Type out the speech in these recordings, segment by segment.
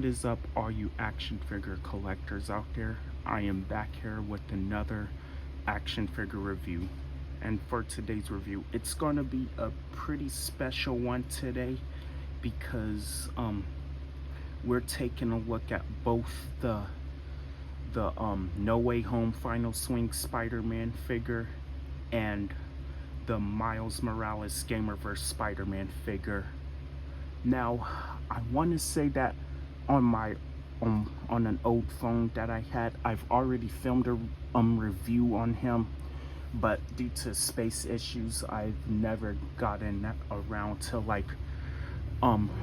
is up, all you action figure collectors out there? I am back here with another action figure review. And for today's review, it's gonna be a pretty special one today because we're taking a look at both the No Way Home Final Swing Spider-Man figure and the Miles Morales Gamerverse Spider-Man figure. Now, I want to say that on my on an old phone that I had, I've already filmed a review on him, but due to space issues, I've never gotten around to like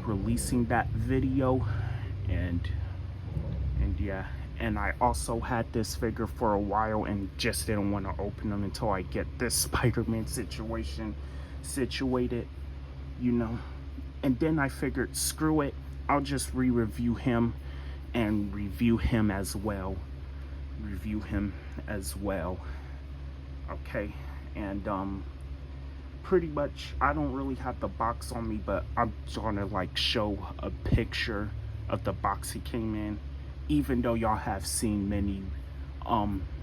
releasing that video, and yeah. And I also had this figure for a while and just didn't want to open them until I get this Spider-Man situation situated, you know. And then I figured, screw it, I'll just re-review him and review him as well. Okay, and pretty much, I don't really have the box on me, but I'm gonna like show a picture of the box he came in, even though y'all have seen many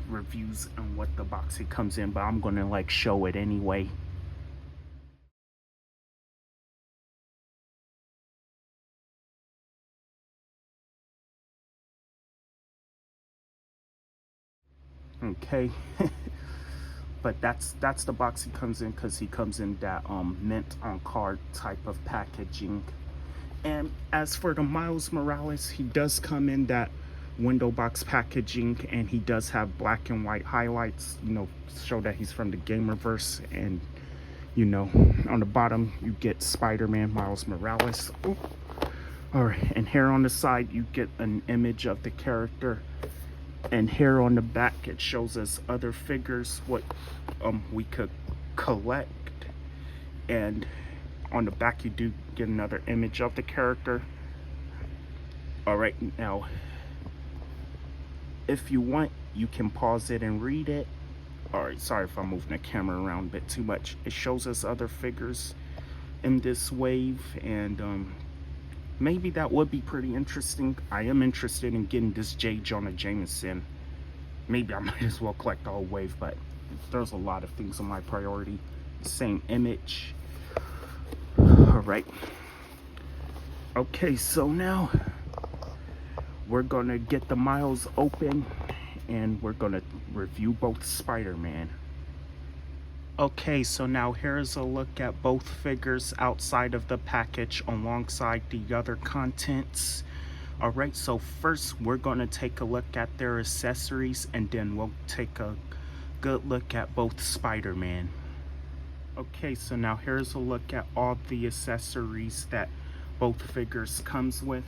reviews on what the box he comes in, but I'm gonna like show it anyway. Okay. But that's the box he comes in, because he comes in that mint on card type of packaging. And as for the Miles Morales, he does come in that window box packaging, and he does have black and white highlights, you know, show that he's from the gamerverse. And you know, on the bottom you get Spider-Man Miles Morales. Ooh. All right, and here on the side you get an image of the character, and here on the back it shows us other figures what we could collect. And on the back you do get another image of the character. All right, now if you want, you can pause it and read it. All right, sorry if I'm moving the camera around a bit too much. It shows us other figures in this wave, and maybe that would be pretty interesting. I am interested in getting this J. Jonah Jameson. Maybe I might as well collect the whole wave, but there's a lot of things on my priority. Same image. All right. Okay, so now we're gonna get the Miles open, and we're gonna review both Spider-Man. Okay, so now here's a look at both figures outside of the package alongside the other contents. All right, so first we're going to take a look at their accessories, and then we'll take a good look at both Spider-Man. Okay, so now here's a look at all the accessories that both figures comes with.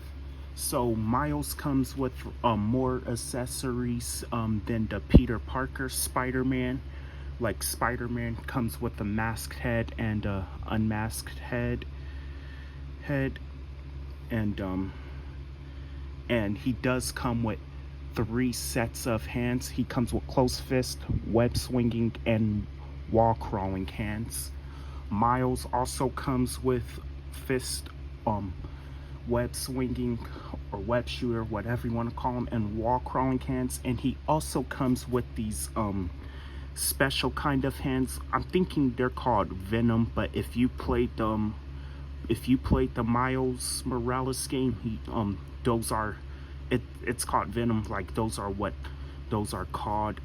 So Miles comes with more accessories than the Peter Parker Spider-Man. Like Spider-Man comes with a masked head and a unmasked head, and he does come with 3 sets of hands. He comes with closed fist, web swinging, and wall crawling hands. Miles also comes with fist, web swinging or web shooter, whatever you want to call them, and wall crawling hands. And he also comes with these special kind of hands. I'm thinking they're called Venom, but if you played the Miles Morales game, those are it's called Venom. Like, those are what those are called.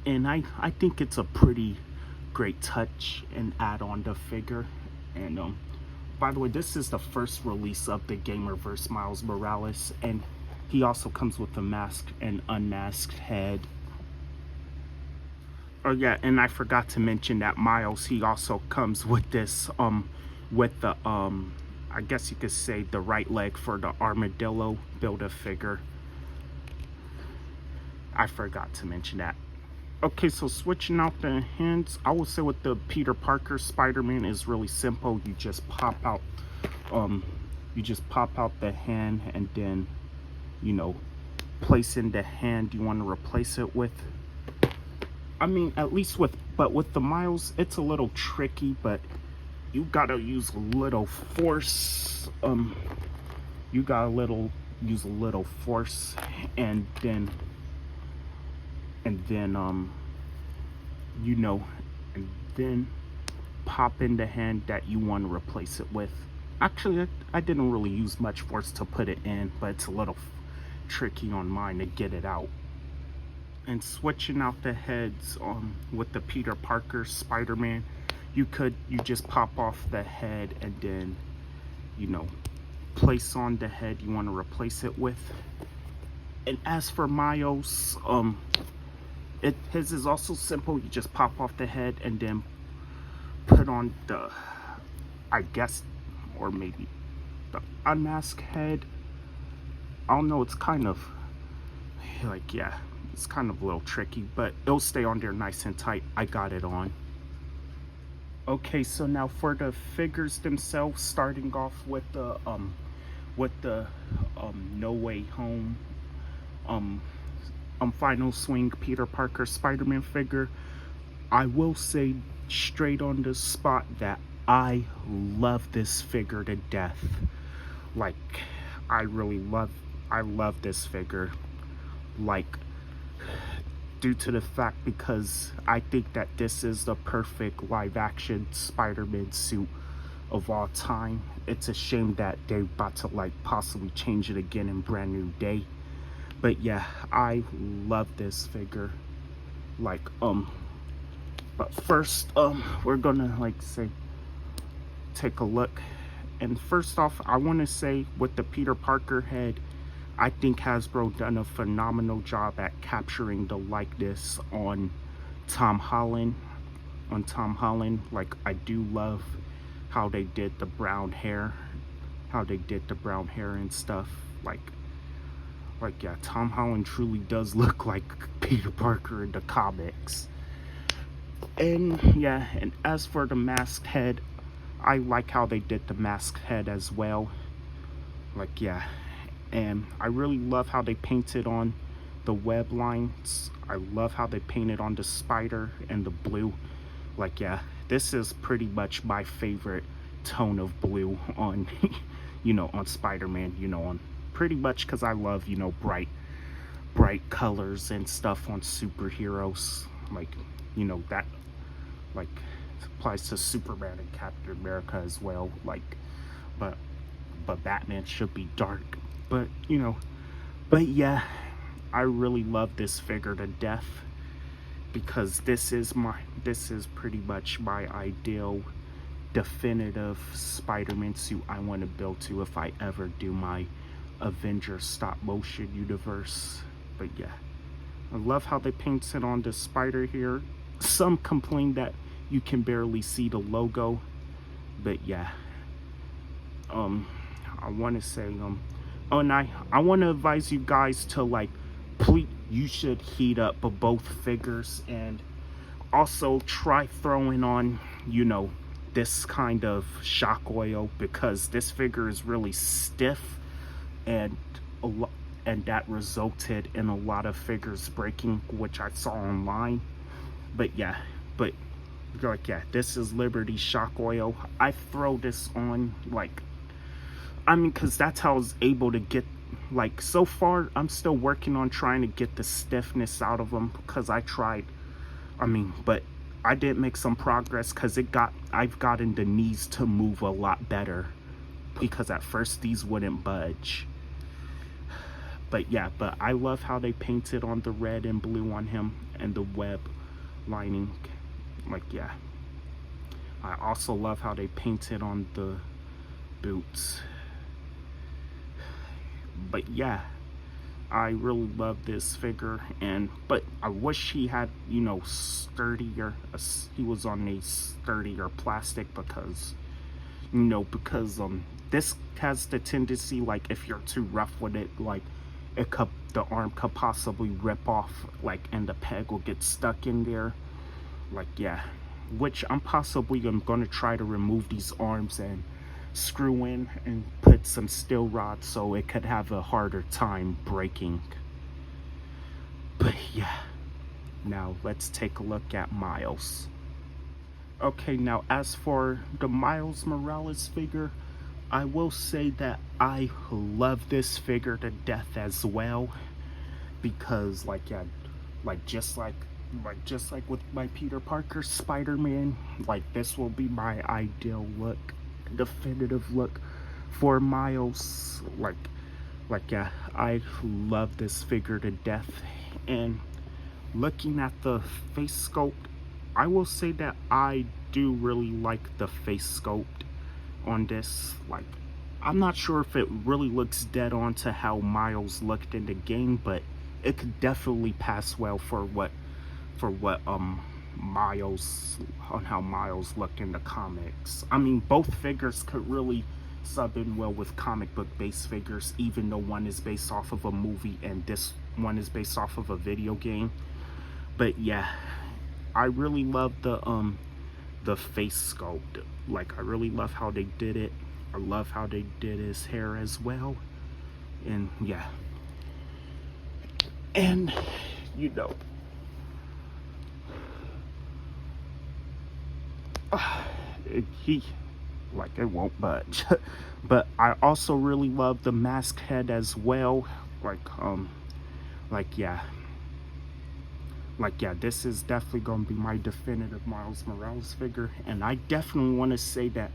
And I think it's a pretty great touch and add on the figure. And by the way, this is the first release of the Gamerverse Miles Morales, and he also comes with a masked and unmasked head. Oh yeah, and I forgot to mention that Miles, he also comes with this with the I guess you could say the right leg for the armadillo Build-A-Figure. I forgot to mention that. Okay, so switching out the hands, I would say with the Peter Parker Spider-Man is really simple. You just pop out the hand, and then, you know, place in the hand you want to replace it with. I mean, at least with the Miles, it's a little tricky, but you gotta use a little force. You gotta use a little force, and then you know, and then pop in the hand that you want to replace it with. Actually, I didn't really use much force to put it in, but it's a little tricky on mine to get it out. And switching out the heads with the Peter Parker Spider-Man, you just pop off the head and then, you know, place on the head you want to replace it with. And as for Miles, his is also simple. You just pop off the head and then put on the, I guess, or maybe the unmasked head. I don't know, it's kind of like, yeah, it's kind of a little tricky, but it'll stay on there nice and tight. I got it on. Okay, so now for the figures themselves, starting off with the No Way Home Final Swing Peter Parker Spider-Man figure, I will say straight on the spot that I love this figure to death. Like, I love this figure, like, due to the fact because I think that this is the perfect live action Spider-Man suit of all time. It's a shame that they're about to like possibly change it again in Brand New Day. But yeah, I love this figure. Like, but first, we're gonna like say, take a look. And first off, I want to say with the Peter Parker head, I think Hasbro done a phenomenal job at capturing the likeness on Tom Holland. Like, I do love how they did the brown hair, and stuff. Like yeah, Tom Holland truly does look like Peter Parker in the comics. And yeah, and as for the masked head, I like how they did the masked head as well. Like, yeah, and I really love how they painted on the web lines. I love how they painted on the spider and the blue. Like, yeah, this is pretty much my favorite tone of blue on you know, on Spider-Man, you know, on pretty much because I love, you know, bright colors and stuff on superheroes. Like, you know, that like applies to Superman and Captain America as well. Like, but Batman should be dark. But, you know, but yeah, I really love this figure to death because this is pretty much my ideal definitive Spider-Man suit I want to build to if I ever do my Avengers stop motion universe. But yeah, I love how they painted on the spider here. Some complain that you can barely see the logo, but yeah, I want to say oh, and I want to advise you guys to like, please, you should heat up both figures and also try throwing on, you know, this kind of shock oil because this figure is really stiff, and that resulted in a lot of figures breaking, which I saw online. But yeah, like, yeah, this is Liberty shock oil. I throw this on, like, I mean, because that's how I was able to get, like, so far I'm still working on trying to get the stiffness out of them because I tried, I mean, but I did make some progress because I've gotten the knees to move a lot better because at first these wouldn't budge. But yeah, but I love how they painted on the red and blue on him and the web lining. Like, yeah, I also love how they painted on the boots. But yeah, I really love this figure, but I wish he had, you know, sturdier, he was on a sturdier plastic because, you know, because this has the tendency, like, if you're too rough with it, like, the arm could possibly rip off, like, and the peg will get stuck in there. Like, yeah, which I'm gonna try to remove these arms and screw in and put some steel rods so it could have a harder time breaking. But yeah, now let's take a look at Miles. Okay, now as for the Miles Morales figure, I will say that I love this figure to death as well, because like yeah, like just like with my Peter Parker Spider-Man, like this will be my ideal look, definitive look for Miles. Like yeah, I love this figure to death. And looking at the face sculpt, I will say that I do really like the face sculpt on this. Like, I'm not sure if it really looks dead on to how Miles looked in the game, but it could definitely pass well for what Miles, on how Miles looked in the comics. I mean, both figures could really sub in well with comic book based figures, even though one is based off of a movie and this one is based off of a video game. But yeah, I really love the face sculpt. Like, I really love how they did it. I love how they did his hair as well. And yeah, and you know, he, like, it won't budge. But I also really love the mask head as well. Like yeah, this is definitely gonna be my definitive Miles Morales figure. And I definitely want to say that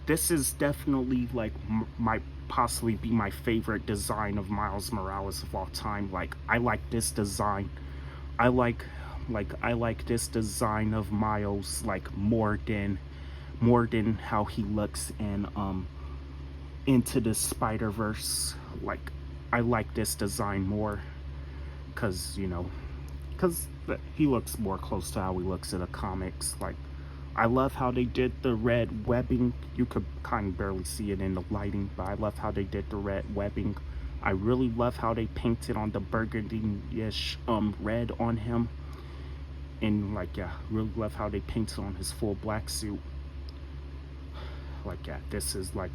this is definitely like might possibly be my favorite design of Miles Morales of all time. Like, I like this design. I like this design of Miles like more than how he looks in Into the Spider-Verse. Like, I like this design more because, you know, because he looks more close to how he looks in the comics. Like, I love how they did the red webbing. You could kind of barely see it in the lighting, but I love how they did the red webbing. I really love how they painted on the burgundy-ish red on him. And like, yeah, really love how they painted on his full black suit. Like, yeah, this is like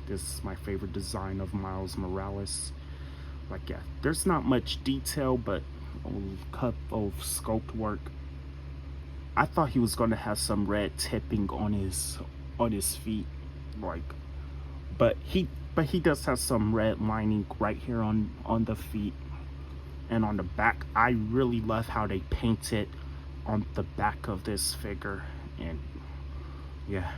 this is my favorite design of Miles Morales. Like, yeah, there's not much detail, but a couple of sculpt work. I thought he was gonna have some red tipping on his feet, like, but he does have some red lining right here on the feet and on the back. I really love how they painted on the back of this figure. And yeah,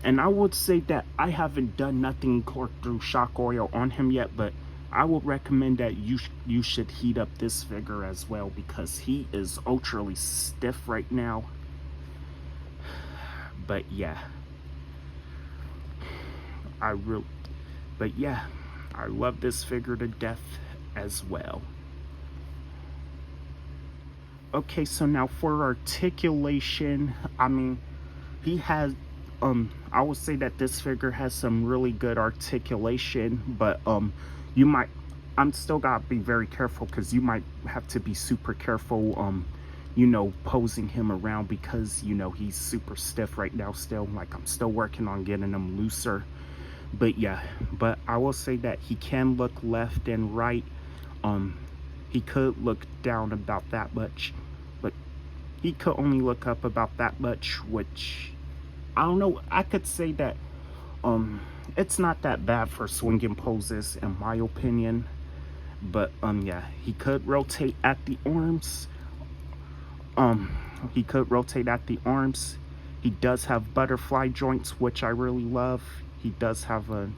and I would say that I haven't done nothing through shock oil on him yet, but I would recommend that you should heat up this figure as well, because he is ultra stiff right now. But yeah, I love this figure to death as well. Okay, so now for articulation, I mean, he has I would say that this figure has some really good articulation, but I'm still gotta be very careful, because you might have to be super careful you know, posing him around, because, you know, he's super stiff right now still. Like, I'm still working on getting him looser. But yeah, but I will say that he can look left and right. He could look down about that much, but he could only look up about that much, which, I don't know, I could say that it's not that bad for swinging poses in my opinion. But yeah, he could rotate at the arms. He does have butterfly joints, which I really love. He does have a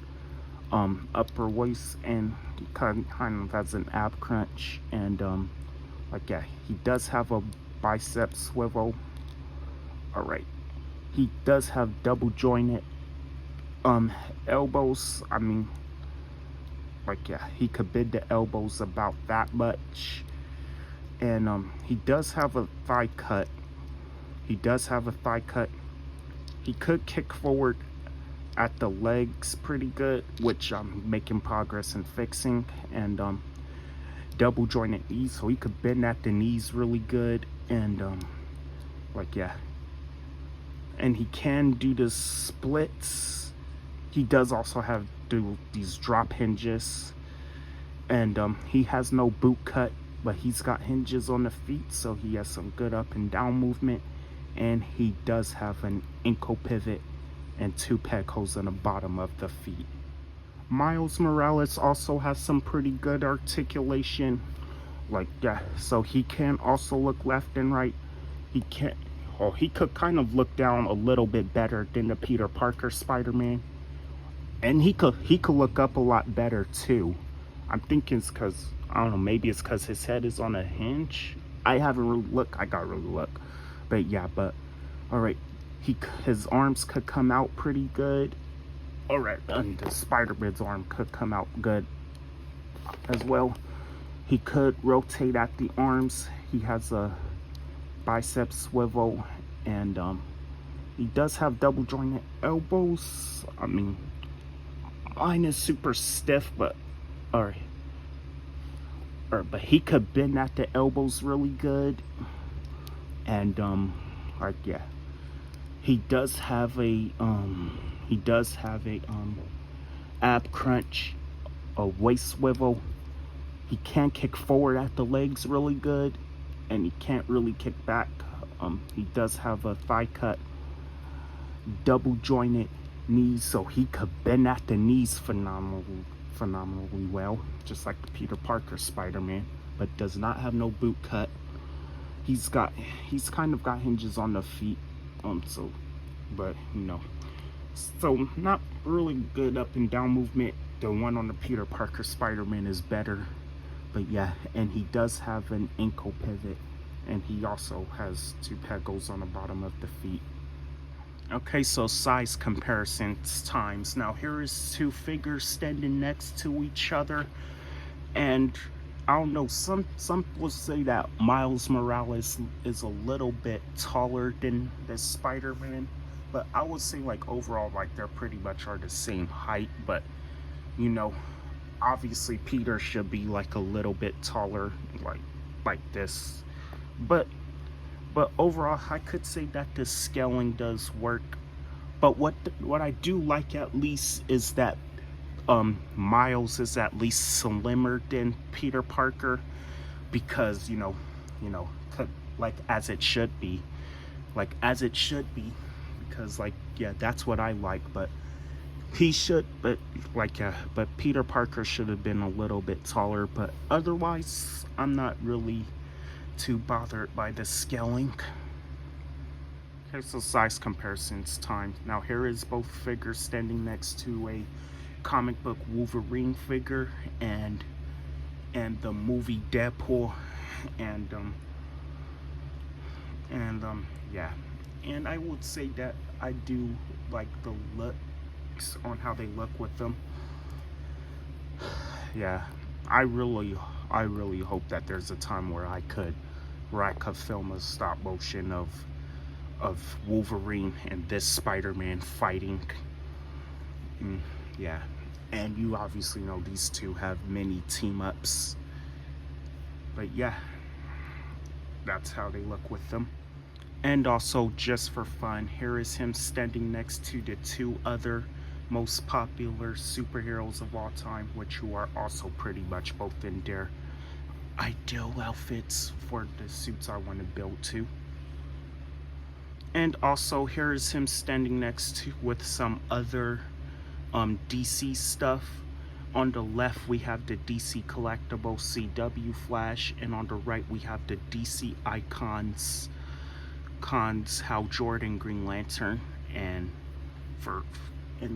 upper waist, and he kind of has an ab crunch. And like, yeah, he does have a bicep swivel. All right, he does have double jointed elbows. I mean, like, yeah, he could bend the elbows about that much. And he does have a thigh cut. He could kick forward at the legs pretty good, which I'm making progress in fixing. And double jointed knees, so he could bend at the knees really good. And like, yeah, and he can do the splits. He does also have these drop hinges. And he has no boot cut, but he's got hinges on the feet, so he has some good up and down movement. And he does have an ankle pivot and 2 peg holes in the bottom of the feet. Miles Morales also has some pretty good articulation. Like, yeah, so he can also look left and right. He can't, oh, he could kind of look down a little bit better than the Peter Parker Spider-Man. And he could look up a lot better too. I'm thinking it's because, I don't know, maybe it's because his head is on a hinge. I haven't really looked. I got really look. But yeah, but all right, his arms could come out pretty good. All right, and the Spider-Man's arm could come out good as well. He could rotate at the arms. He has a bicep swivel, and he does have double jointed elbows. I mean, mine is super stiff, but but he could bend at the elbows really good. And like, yeah, he does have a ab crunch, a waist swivel. He can kick forward at the legs really good, and he can't really kick back. He does have a thigh cut, double jointed knees, so he could bend at the knees phenomenally well, just like the Peter Parker Spider-Man, but does not have no boot cut. He's kind of got hinges on the feet, so, but you know, so not really good up and down movement. The one on the Peter Parker Spider-Man is better. But yeah, and he does have an ankle pivot, and he also has 2 pegals on the bottom of the feet. Okay, so size comparisons times. Now here is 2 figures standing next to each other, and I don't know, some will say that Miles Morales is a little bit taller than the Spider-Man, but I would say like overall, like they're pretty much are the same height. But you know, obviously Peter should be like a little bit taller, like this, but overall I could say that the scaling does work. But what I do like at least is that Miles is at least slimmer than Peter Parker, because you know, like as it should be, because like, yeah, that's what I like. But he should, but Peter Parker should have been a little bit taller. But otherwise, I'm not really too bothered by the scaling. Okay, so size comparisons time. Now here is both figures standing next to a comic book Wolverine figure and the movie Deadpool, and yeah, and I would say that I do like the looks on how they look with them. Yeah, I really hope that there's a time where I could film a stop motion of Wolverine and this Spider-Man fighting. Yeah, and you obviously know these two have many team-ups. But yeah, that's how they look with them. And also, just for fun, here is him standing next to the 2 other most popular superheroes of all time, which who are also pretty much both in their ideal outfits for the suits I want to build to. And also, here is him standing next to with some other DC stuff. On the left we have the DC collectible CW Flash, and on the right we have the DC Icons Hal Jordan Green Lantern, and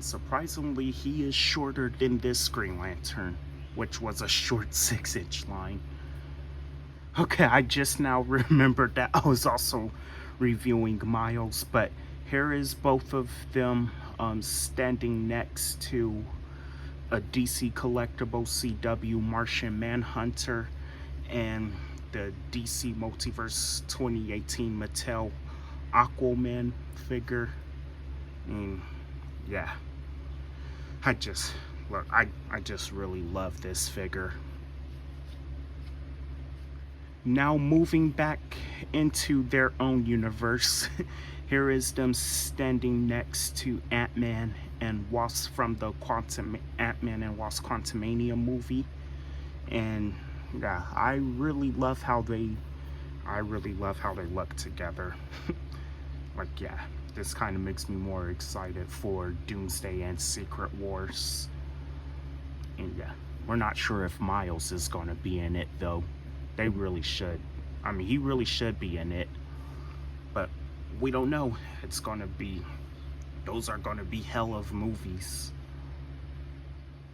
surprisingly he is shorter than this Green Lantern, which was a short 6-inch line. Okay, I just now remembered that I was also reviewing Miles, but here is both of them standing next to a DC collectible CW Martian Manhunter and the DC Multiverse 2018 Mattel Aquaman figure. Yeah, I just really love this figure. Now moving back into their own universe, here is them standing next to Ant-Man and Wasp from the Ant-Man and Wasp Quantumania movie. And yeah, I really love how they look together. Like, yeah, this kind of makes me more excited for Doomsday and Secret Wars. And yeah, we're not sure if Miles is going to be in it, though. They really should. I mean, he really should be in it. But we don't know. It's going to be... Those are going to be hell of movies.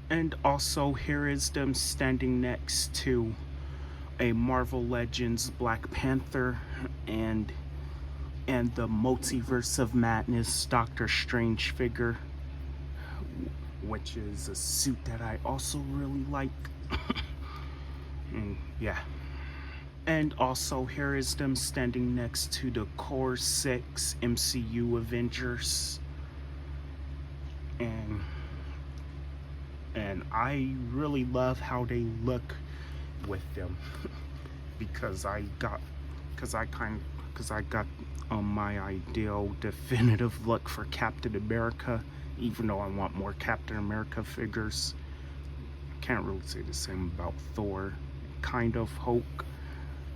And also, here is them standing next to a Marvel Legends Black Panther and the Multiverse of Madness Doctor Strange figure, which is a suit that I also really like. And yeah. And also, here is them standing next to the Core 6 MCU Avengers. And I really love how they look with them because I got my ideal definitive look for Captain America, even though I want more Captain America figures. Can't really say the same about Thor, kind of Hulk,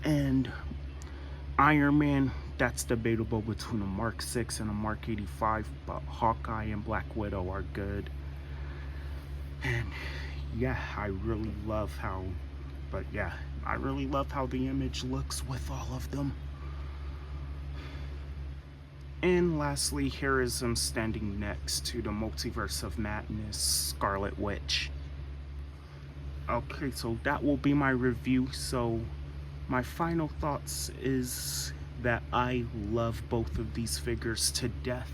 and Iron Man. That's debatable between a Mark 6 and a Mark 85, but Hawkeye and Black Widow are good. And yeah, I really love how the image looks with all of them. And lastly, here is him standing next to the Multiverse of Madness Scarlet Witch. Okay, so that will be my review. So my final thoughts is that I love both of these figures to death.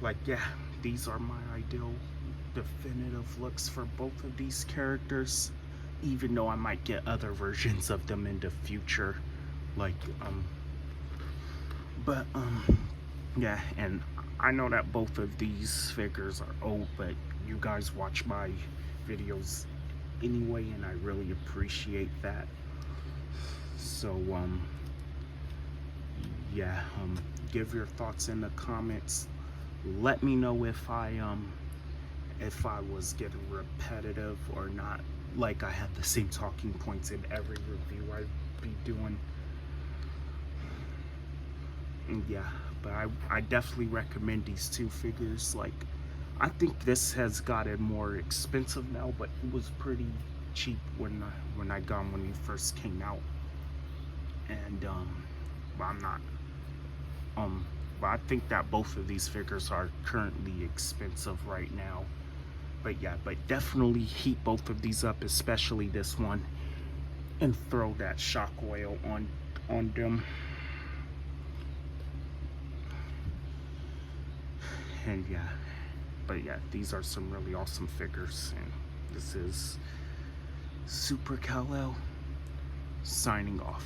Like, yeah, these are my ideal definitive looks for both of these characters, even though I might get other versions of them in the future, like yeah. And I know that both of these figures are old, but you guys watch my videos anyway, and I really appreciate that. So yeah, give your thoughts in the comments. Let me know if I was getting repetitive or not, like I have the same talking points in every review I'd be doing. And yeah, but I definitely recommend these two figures. Like, I think this has gotten more expensive now, but it was pretty cheap when I got him when he first came out. And but I'm not but I think that both of these figures are currently expensive right now. But yeah, but definitely heat both of these up, especially this one, and throw that shock oil on them. And yeah, but yeah, these are some really awesome figures, and this is Super Kal-El signing off.